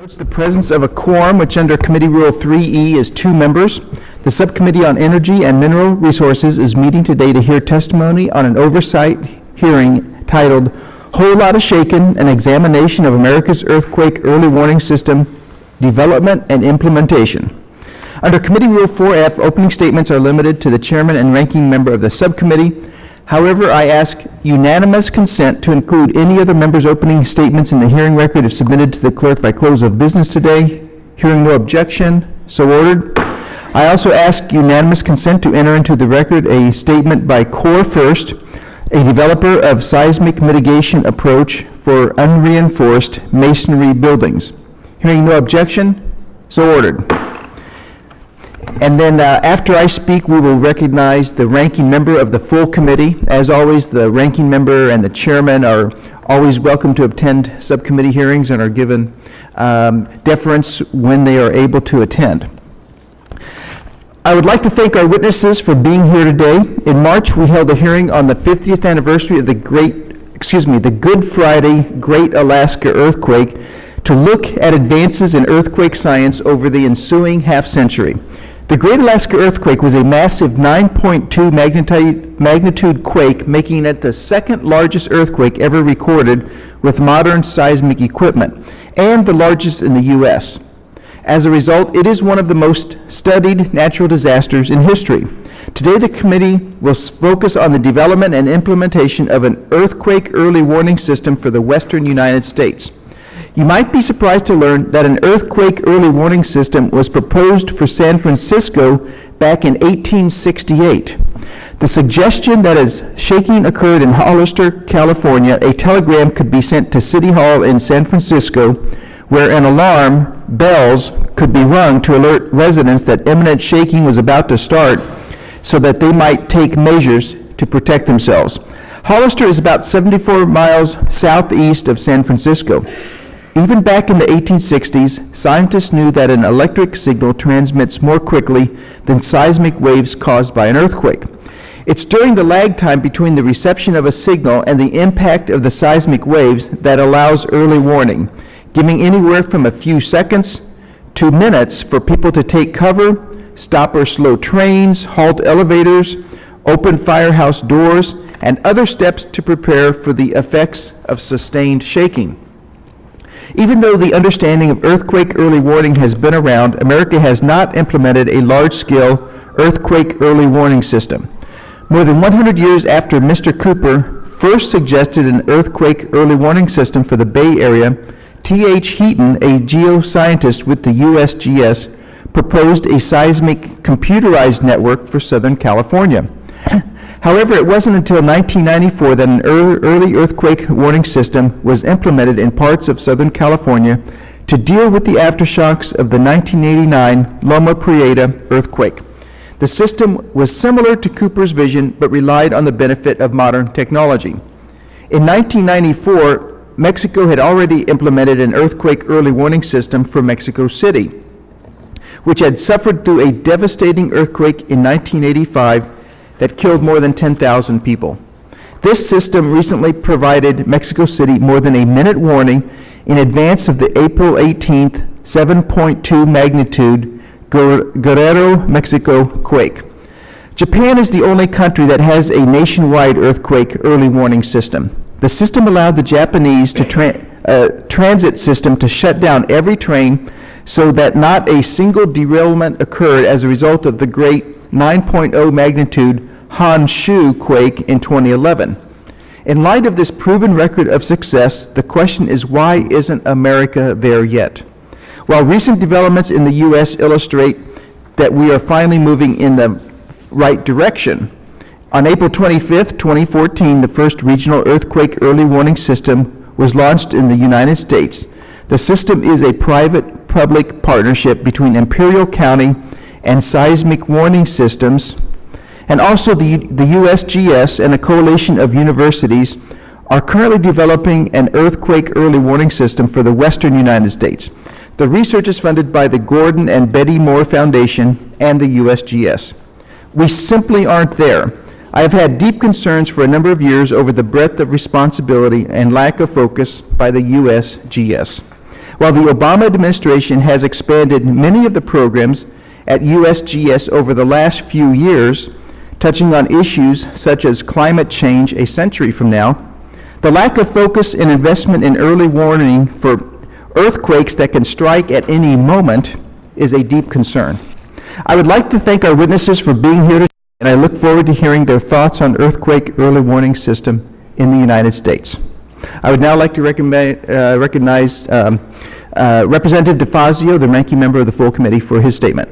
Notes the presence of a quorum, which under Committee Rule 3E is 2 members. The Subcommittee on Energy and Mineral Resources is meeting today to hear testimony on an oversight hearing titled Whole Lotta Shakin', an examination of America's earthquake early warning system development and implementation. Under Committee Rule 4F, opening statements are limited to the chairman and ranking member of the subcommittee. However, I ask unanimous consent to include any other members' opening statements in the hearing record if submitted to the clerk by close of business today. Hearing no objection, so ordered. I also ask unanimous consent to enter into the record a statement by Core First, a developer of seismic mitigation approach for unreinforced masonry buildings. Hearing no objection, so ordered. And then after I speak, we will recognize the ranking member of the full committee. As always, the ranking member and the chairman are always welcome to attend subcommittee hearings and are given deference when they are able to attend. I would like to thank our witnesses for being here today. In March, we held a hearing on the 50th anniversary of the Good Friday Great Alaska Earthquake to look at advances in earthquake science over the ensuing half-century. The Great Alaska Earthquake was a massive 9.2 magnitude quake, making it the second largest earthquake ever recorded with modern seismic equipment, and the largest in the U.S. As a result, it is one of the most studied natural disasters in history. Today, the committee will focus on the development and implementation of an earthquake early warning system for the western United States. You might be surprised to learn that an earthquake early warning system was proposed for San Francisco back in 1868. The suggestion that as shaking occurred in Hollister, California, a telegram could be sent to City Hall in San Francisco, where an alarm, bells, could be rung to alert residents that imminent shaking was about to start so that they might take measures to protect themselves. Hollister is about 74 miles southeast of San Francisco. Even back in the 1860s, scientists knew that an electric signal transmits more quickly than seismic waves caused by an earthquake. It's during the lag time between the reception of a signal and the impact of the seismic waves that allows early warning, giving anywhere from a few seconds to minutes for people to take cover, stop or slow trains, halt elevators, open firehouse doors, and other steps to prepare for the effects of sustained shaking. Even though the understanding of earthquake early warning has been around, America has not implemented a large-scale earthquake early warning system. More than 100 years after Mr. Cooper first suggested an earthquake early warning system for the Bay Area, T.H. Heaton, a geoscientist with the USGS, proposed a seismic computerized network for Southern California. However, it wasn't until 1994 that an early earthquake warning system was implemented in parts of Southern California to deal with the aftershocks of the 1989 Loma Prieta earthquake. The system was similar to Cooper's vision, but relied on the benefit of modern technology. In 1994, Mexico had already implemented an earthquake early warning system for Mexico City, which had suffered through a devastating earthquake in 1985 that killed more than 10,000 people. This system recently provided Mexico City more than a minute warning in advance of the April 18th 7.2 magnitude Guerrero, Mexico quake. Japan is the only country that has a nationwide earthquake early warning system. The system allowed the Japanese transit system to shut down every train so that not a single derailment occurred as a result of the great 9.0 magnitude Honshu quake in 2011. In light of this proven record of success, the question is, why isn't America there yet? While recent developments in the U.S. illustrate that we are finally moving in the right direction, on April 25th, 2014, the first regional earthquake early warning system was launched in the United States. The system is a private-public partnership between Imperial County and Seismic Warning Systems, and also the USGS and a coalition of universities are currently developing an earthquake early warning system for the western United States. The research is funded by the Gordon and Betty Moore Foundation and the USGS. We simply aren't there. I have had deep concerns for a number of years over the breadth of responsibility and lack of focus by the USGS. While the Obama administration has expanded many of the programs at USGS over the last few years, touching on issues such as climate change a century from now, the lack of focus and investment in early warning for earthquakes that can strike at any moment is a deep concern. I would like to thank our witnesses for being here today, and I look forward to hearing their thoughts on earthquake early warning system in the United States. I would now like to recognize Representative DeFazio, the ranking member of the full committee, for his statement.